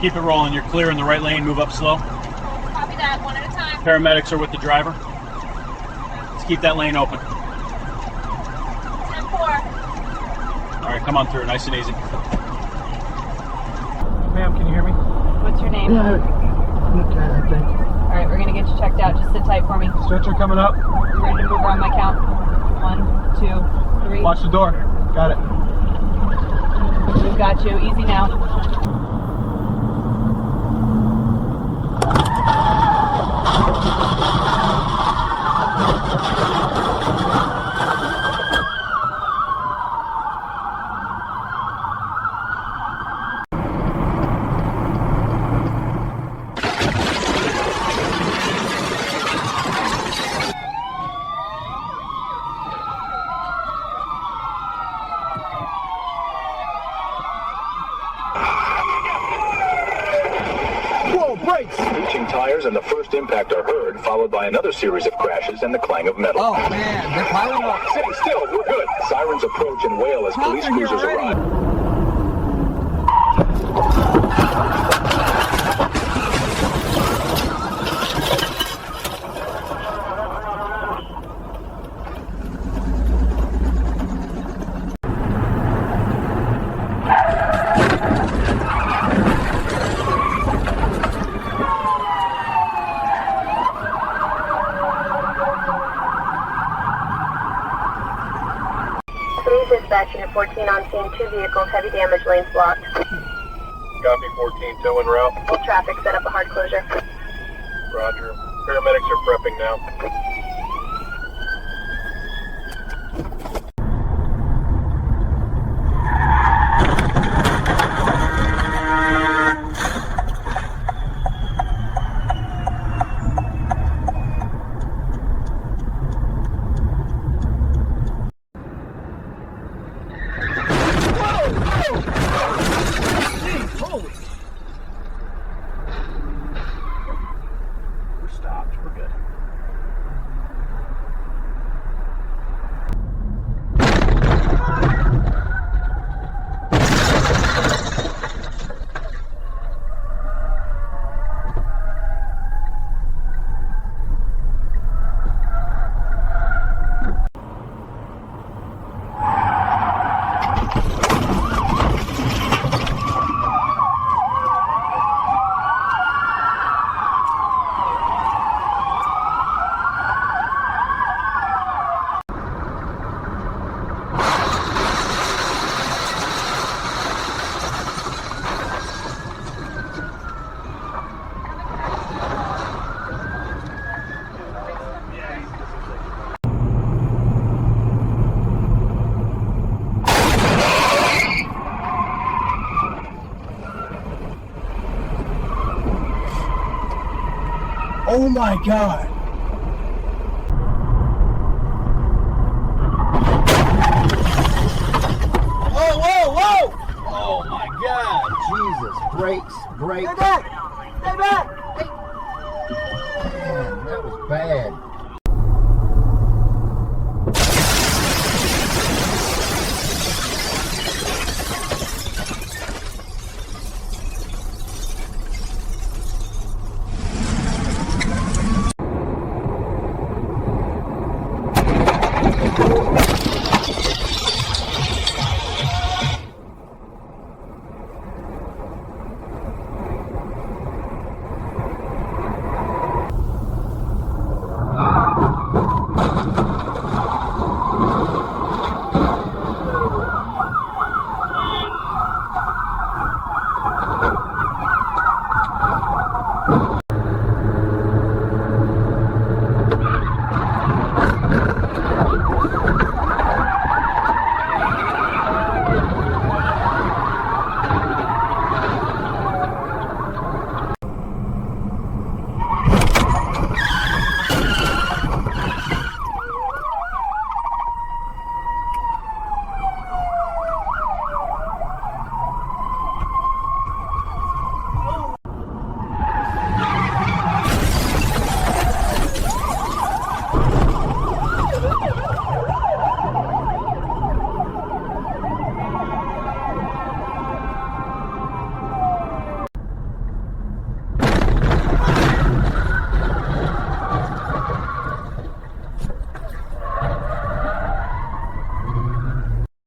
Keep it rolling. You're clear in the right lane. Move up slow. Copy that. One at a time. Paramedics are with the driver. Let's keep that lane open. 10-4. All right, come on through. Nice and easy. Ma'am, can you hear me? What's your name? Yeah, okay, I think. All right, we're gonna get you checked out. Just sit tight for me. Stretcher coming up. You ready to move around my count? 1, 2, 3. Watch the door. Got it. We've got you. Easy now. Brakes! Screeching tires and the first impact are heard, followed by another series of crashes and the clang of metal. Oh man, they're piling up. Stay still, we're good. Sirens approach and wail as police cruisers arrive. Dispatch Unit 14 on scene, 2 vehicles, heavy damage, lanes blocked. Copy 14, tow en route. Full traffic, set up a hard closure. Roger. Paramedics are prepping now. We're stopped. We're good. Oh my God. Whoa, whoa, whoa! Oh my God. Jesus, brakes, brakes. Stay back! Stay back! Man, that was bad.